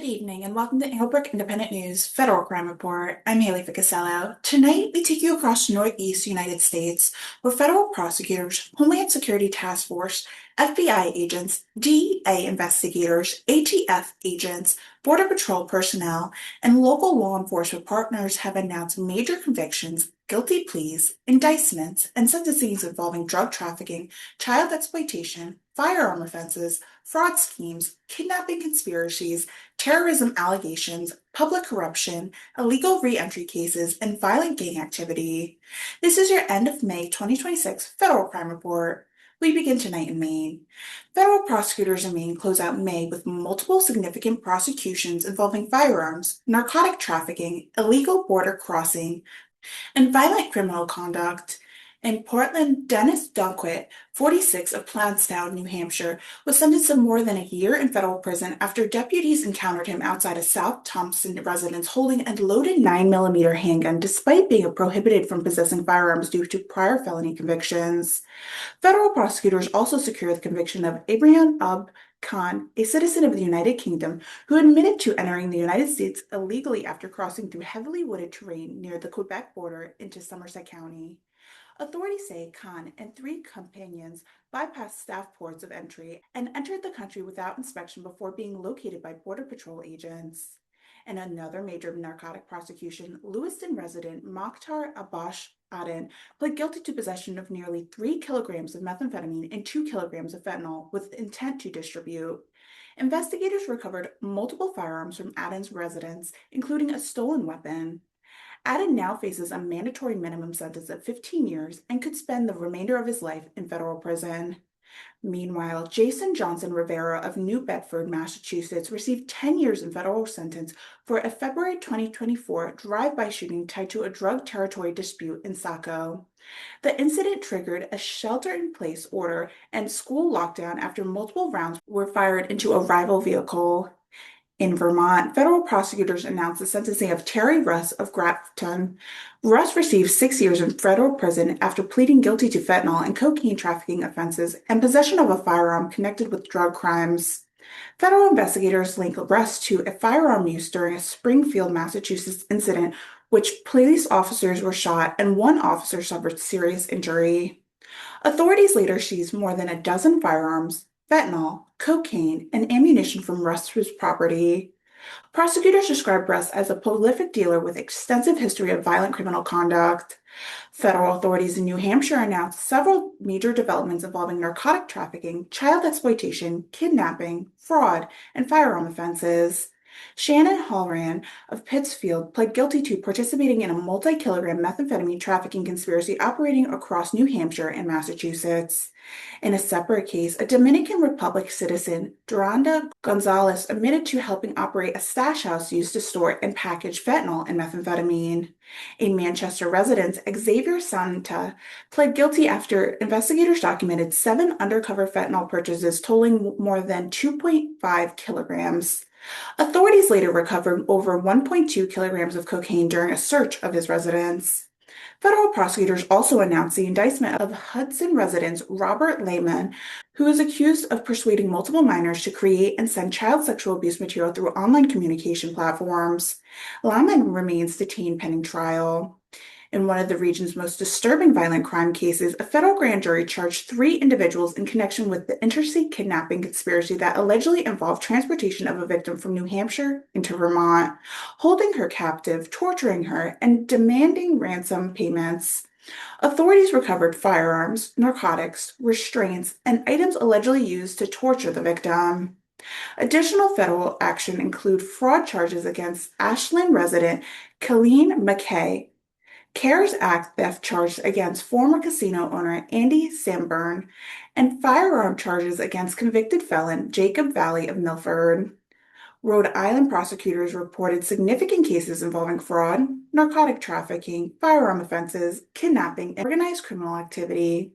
Good evening and welcome to Englebrook Independent News Federal Crime Report. I'm Haylee Ficuciello. Tonight, we take you across Northeast United States, where federal prosecutors, Homeland Security Task Force, FBI agents, DEA investigators, ATF agents, Border Patrol personnel, and local law enforcement partners have announced major convictions, guilty pleas, indictments, and sentencings involving drug trafficking, child exploitation, firearm offenses, fraud schemes, kidnapping conspiracies, terrorism allegations, public corruption, illegal re-entry cases, and violent gang activity. This is your end of May 2026 Federal Crime Report. We begin tonight in Maine. Federal prosecutors in Maine close out May with multiple significant prosecutions involving firearms, narcotic trafficking, illegal border crossing, and violent criminal conduct. In Portland, Dennis Dunquit, 46, of Plainstown, New Hampshire, was sentenced to more than a year in federal prison after deputies encountered him outside a South Thompson residence holding a loaded 9mm handgun despite being prohibited from possessing firearms due to prior felony convictions. Federal prosecutors also secured the conviction of Ibrahim Ab Khan, a citizen of the United Kingdom, who admitted to entering the United States illegally after crossing through heavily wooded terrain near the Quebec border into Somerset County. Authorities say Khan and three companions bypassed staff ports of entry and entered the country without inspection before being located by Border Patrol agents. In another major narcotic prosecution, Lewiston resident Mokhtar Abash Aden pled guilty to possession of nearly 3 kilograms of methamphetamine and 2 kilograms of fentanyl with intent to distribute. Investigators recovered multiple firearms from Aden's residence, including a stolen weapon. Aden now faces a mandatory minimum sentence of 15 years and could spend the remainder of his life in federal prison. Meanwhile, Jason Johnson Rivera of New Bedford, Massachusetts, received 10 years in federal sentence for a February 2024 drive-by shooting tied to a drug territory dispute in Saco. The incident triggered a shelter-in-place order and school lockdown after multiple rounds were fired into a rival vehicle. In Vermont, federal prosecutors announced the sentencing of Terry Russ of Grafton. Russ received 6 years in federal prison after pleading guilty to fentanyl and cocaine trafficking offenses and possession of a firearm connected with drug crimes. Federal investigators link Russ to a firearm use during a Springfield, Massachusetts incident, which police officers were shot and one officer suffered serious injury. Authorities later seized more than a dozen firearms, fentanyl, cocaine, and ammunition from Russ's property. Prosecutors described Russ as a prolific dealer with extensive history of violent criminal conduct. Federal authorities in New Hampshire announced several major developments involving narcotic trafficking, child exploitation, kidnapping, fraud, and firearm offenses. Shannon Halloran of Pittsfield pled guilty to participating in a multi-kilogram methamphetamine trafficking conspiracy operating across New Hampshire and Massachusetts. In a separate case, a Dominican Republic citizen, Duranda Gonzalez, admitted to helping operate a stash house used to store and package fentanyl and methamphetamine. A Manchester resident, Xavier Santa, pled guilty after investigators documented 7 undercover fentanyl purchases totaling more than 2.5 kilograms. Authorities later recovered over 1.2 kilograms of cocaine during a search of his residence. Federal prosecutors also announced the indictment of Hudson resident Robert Lehman, who is accused of persuading multiple minors to create and send child sexual abuse material through online communication platforms. Lehman remains detained pending trial. In one of the region's most disturbing violent crime cases, a federal grand jury charged 3 individuals in connection with the interstate kidnapping conspiracy that allegedly involved transportation of a victim from New Hampshire into Vermont, holding her captive, torturing her, and demanding ransom payments. Authorities recovered firearms, narcotics, restraints, and items allegedly used to torture the victim. Additional federal action include fraud charges against Ashland resident Colleen McKay, CARES Act theft charges against former casino owner Andy Samburn, and firearm charges against convicted felon Jacob Valley of Milford. Rhode Island prosecutors reported significant cases involving fraud, narcotic trafficking, firearm offenses, kidnapping, and organized criminal activity.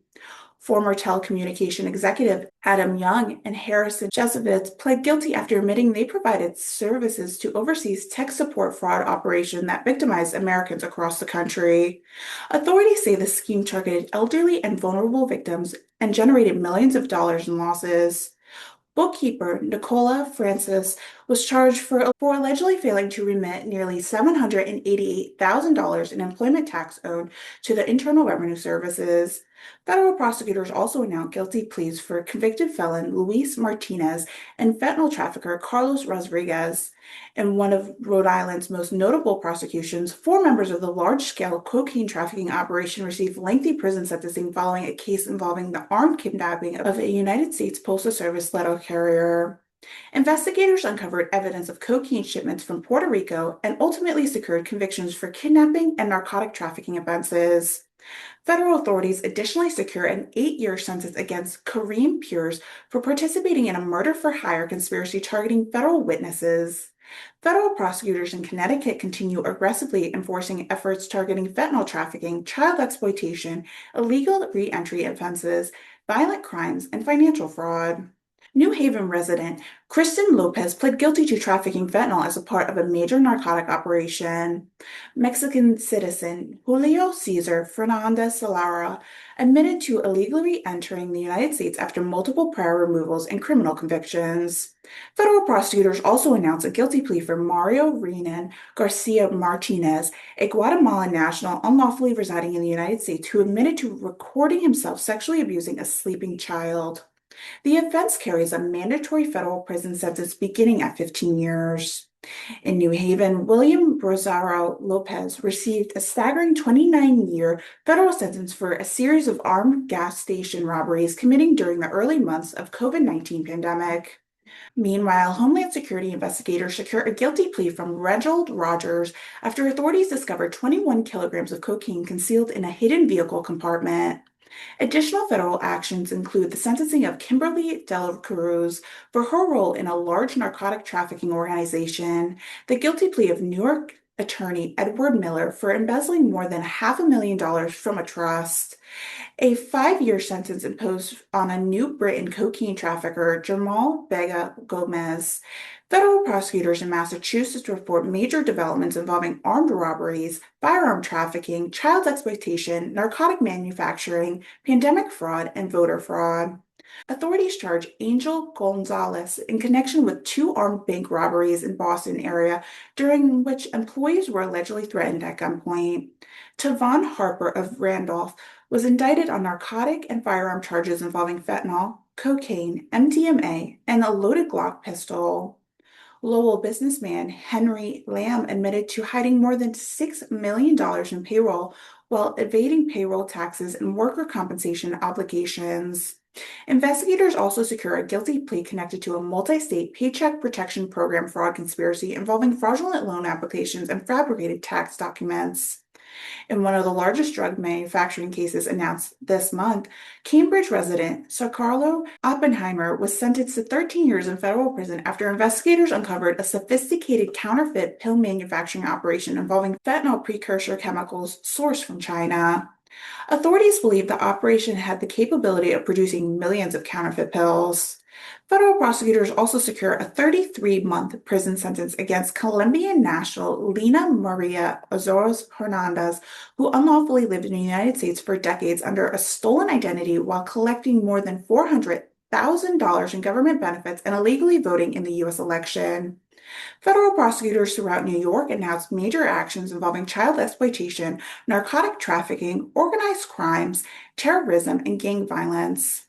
Former telecommunication executive Adam Young and Harrison Jesuits pled guilty after admitting they provided services to overseas tech support fraud operation that victimized Americans across the country. Authorities say the scheme targeted elderly and vulnerable victims and generated millions of dollars in losses. Bookkeeper Nicola Francis was charged for allegedly failing to remit nearly $788,000 in employment tax owed to the Internal Revenue Services. Federal prosecutors also announced guilty pleas for convicted felon Luis Martinez and fentanyl trafficker Carlos Rodriguez. In one of Rhode Island's most notable prosecutions, four members of the large-scale cocaine trafficking operation received lengthy prison sentencing following a case involving the armed kidnapping of a United States Postal Service letter carrier. Investigators uncovered evidence of cocaine shipments from Puerto Rico and ultimately secured convictions for kidnapping and narcotic trafficking offenses. Federal authorities additionally secure an 8-year sentence against Kareem Pures for participating in a murder-for-hire conspiracy targeting federal witnesses. Federal prosecutors in Connecticut continue aggressively enforcing efforts targeting fentanyl trafficking, child exploitation, illegal re-entry offenses, violent crimes, and financial fraud. New Haven resident Kristen Lopez pled guilty to trafficking fentanyl as a part of a major narcotic operation. Mexican citizen Julio Cesar Fernandez Salara admitted to illegally entering the United States after multiple prior removals and criminal convictions. Federal prosecutors also announced a guilty plea for Mario Renan Garcia Martinez, a Guatemalan national unlawfully residing in the United States who admitted to recording himself sexually abusing a sleeping child. The offense carries a mandatory federal prison sentence beginning at 15 years. In New Haven, William Rosario Lopez received a staggering 29-year federal sentence for a series of armed gas station robberies committing during the early months of COVID-19 pandemic. Meanwhile, Homeland Security investigators secured a guilty plea from Reginald Rogers after authorities discovered 21 kilograms of cocaine concealed in a hidden vehicle compartment. Additional federal actions include the sentencing of Kimberly Del Cruz for her role in a large narcotic trafficking organization, the guilty plea of New York attorney Edward Miller for embezzling more than $500,000 from a trust, a 5-year sentence imposed on a New Britain cocaine trafficker, Jamal Vega Gomez. Federal prosecutors in Massachusetts report major developments involving armed robberies, firearm trafficking, child exploitation, narcotic manufacturing, pandemic fraud, and voter fraud. Authorities charge Angel Gonzalez in connection with two armed bank robberies in Boston area, during which employees were allegedly threatened at gunpoint. Tavon Harper of Randolph was indicted on narcotic and firearm charges involving fentanyl, cocaine, MDMA, and a loaded Glock pistol. Lowell businessman Henry Lamb admitted to hiding more than $6 million in payroll while evading payroll taxes and worker compensation obligations. Investigators also secure a guilty plea connected to a multi-state Paycheck Protection Program fraud conspiracy involving fraudulent loan applications and fabricated tax documents. In one of the largest drug manufacturing cases announced this month, Cambridge resident Scarlo Oppenheimer was sentenced to 13 years in federal prison after investigators uncovered a sophisticated counterfeit pill manufacturing operation involving fentanyl precursor chemicals sourced from China. Authorities believe the operation had the capability of producing millions of counterfeit pills. Federal prosecutors also secure a 33-month prison sentence against Colombian national Lina Maria Azores Hernandez, who unlawfully lived in the United States for decades under a stolen identity while collecting more than $400,000 in government benefits and illegally voting in the U.S. election. Federal prosecutors throughout New York announced major actions involving child exploitation, narcotic trafficking, organized crimes, terrorism, and gang violence.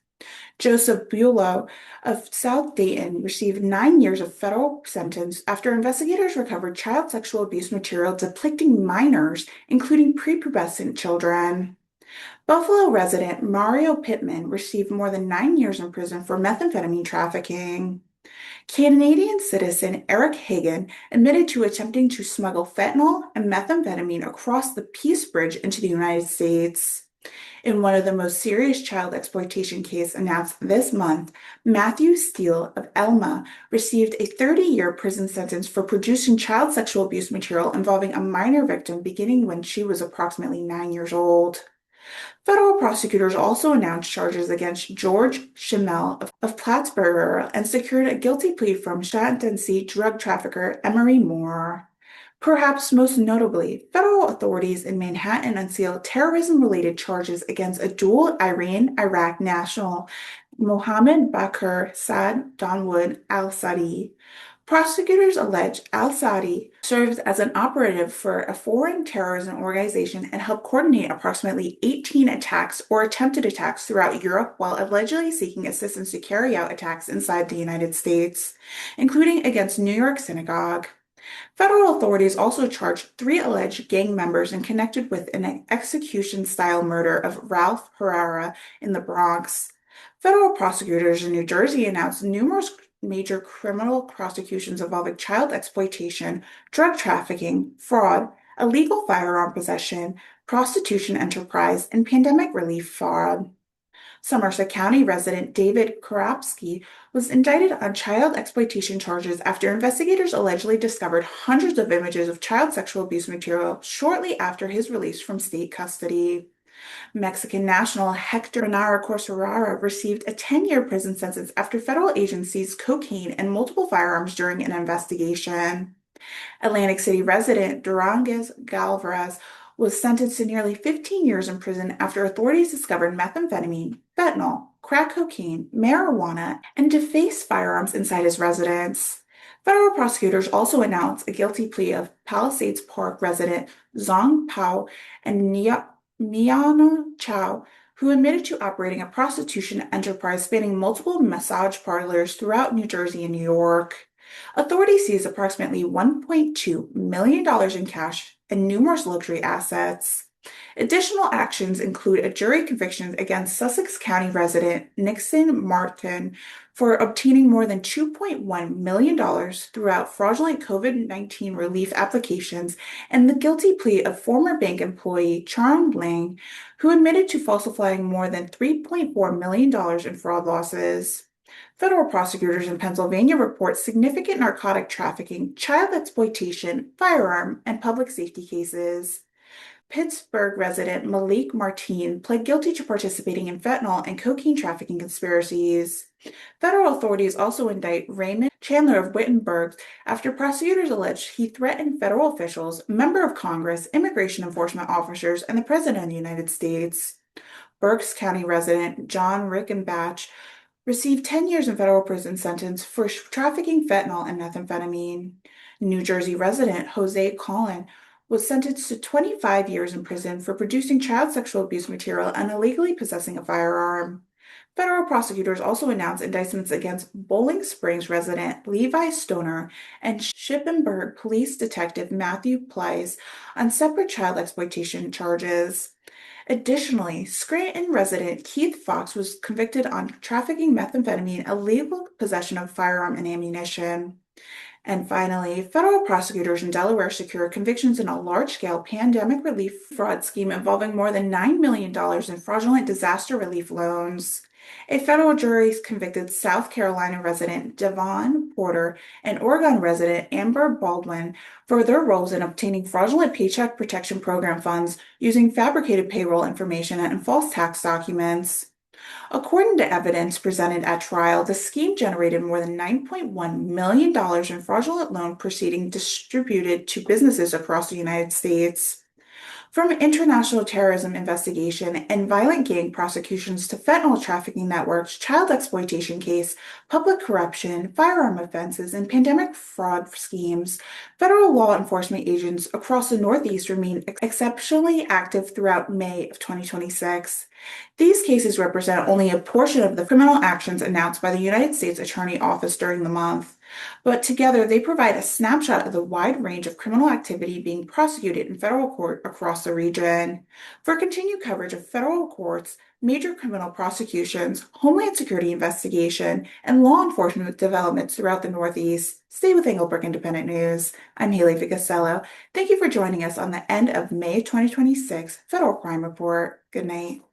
Joseph Bulow of South Dayton received 9 years of federal sentence after investigators recovered child sexual abuse material depicting minors, including prepubescent children. Buffalo resident Mario Pittman received more than 9 years in prison for methamphetamine trafficking. Canadian citizen Eric Hagan admitted to attempting to smuggle fentanyl and methamphetamine across the Peace Bridge into the United States. In one of the most serious child exploitation cases announced this month, Matthew Steele of Elma received a 30-year prison sentence for producing child sexual abuse material involving a minor victim beginning when she was approximately 9 years old. Federal prosecutors also announced charges against George Schimmel of Plattsburgh and secured a guilty plea from Shantansy drug trafficker Emery Moore. Perhaps most notably, federal authorities in Manhattan unsealed terrorism-related charges against a dual Iran-Iraq national, Mohammed Bakr Saad Donwood al-Sadi. Prosecutors allege al-Saadi served as an operative for a foreign terrorism organization and helped coordinate approximately 18 attacks or attempted attacks throughout Europe while allegedly seeking assistance to carry out attacks inside the United States, including against New York synagogue. Federal authorities also charged three alleged gang members and connected with an execution-style murder of Ralph Herrera in the Bronx. Federal prosecutors in New Jersey announced numerous major criminal prosecutions involving child exploitation, drug trafficking, fraud, illegal firearm possession, prostitution enterprise, and pandemic relief fraud. Somerset County resident David Korapski was indicted on child exploitation charges after investigators allegedly discovered hundreds of images of child sexual abuse material shortly after his release from state custody. Mexican national Hector Bernardo Corsorara received a 10-year prison sentence after federal agents seized cocaine and multiple firearms during an investigation. Atlantic City resident Duranguez Galvez was sentenced to nearly 15 years in prison after authorities discovered methamphetamine, fentanyl, crack cocaine, marijuana, and defaced firearms inside his residence. Federal prosecutors also announced a guilty plea of Palisades Park resident Zong Pao and Miano Chow, who admitted to operating a prostitution enterprise spanning multiple massage parlors throughout New Jersey and New York. Authorities seized approximately $1.2 million in cash and numerous luxury assets. Additional actions include a jury conviction against Sussex County resident Nixon Martin for obtaining more than $2.1 million throughout fraudulent COVID-19 relief applications, and the guilty plea of former bank employee Charm Lang, who admitted to falsifying more than $3.4 million in fraud losses. Federal prosecutors in Pennsylvania report significant narcotic trafficking, child exploitation, firearm, and public safety cases. Pittsburgh resident Malik Martin pled guilty to participating in fentanyl and cocaine trafficking conspiracies. Federal authorities also indict Raymond Chandler of Wittenberg after prosecutors allege he threatened federal officials, member of Congress, immigration enforcement officers, and the President of the United States. Berks County resident John Rickenbach received 10 years in federal prison sentence for trafficking fentanyl and methamphetamine. New Jersey resident Jose Collin was sentenced to 25 years in prison for producing child sexual abuse material and illegally possessing a firearm. Federal prosecutors also announced indictments against Bowling Springs resident Levi Stoner and Shippensburg police detective Matthew Plies on separate child exploitation charges. Additionally, Scranton resident Keith Fox was convicted on trafficking methamphetamine, illegal possession of firearm and ammunition. And finally, federal prosecutors in Delaware secured convictions in a large-scale pandemic relief fraud scheme involving more than $9 million in fraudulent disaster relief loans. A federal jury convicted South Carolina resident Devon Porter and Oregon resident Amber Baldwin for their roles in obtaining fraudulent Paycheck Protection Program funds using fabricated payroll information and false tax documents. According to evidence presented at trial, the scheme generated more than $9.1 million in fraudulent loan proceedings distributed to businesses across the United States. From international terrorism investigation and violent gang prosecutions to fentanyl trafficking networks, child exploitation case, public corruption, firearm offenses, and pandemic fraud schemes, federal law enforcement agents across the Northeast remain exceptionally active throughout May of 2026. These cases represent only a portion of the criminal actions announced by the United States Attorney Office during the month, but together they provide a snapshot of the wide range of criminal activity being prosecuted in federal court across the region. For continued coverage of federal courts, major criminal prosecutions, homeland security investigation, and law enforcement developments throughout the Northeast, stay with Englebrook Independent News. I'm Haylee Ficuciello. Thank you for joining us on the end of May 2026 Federal Crime Report. Good night.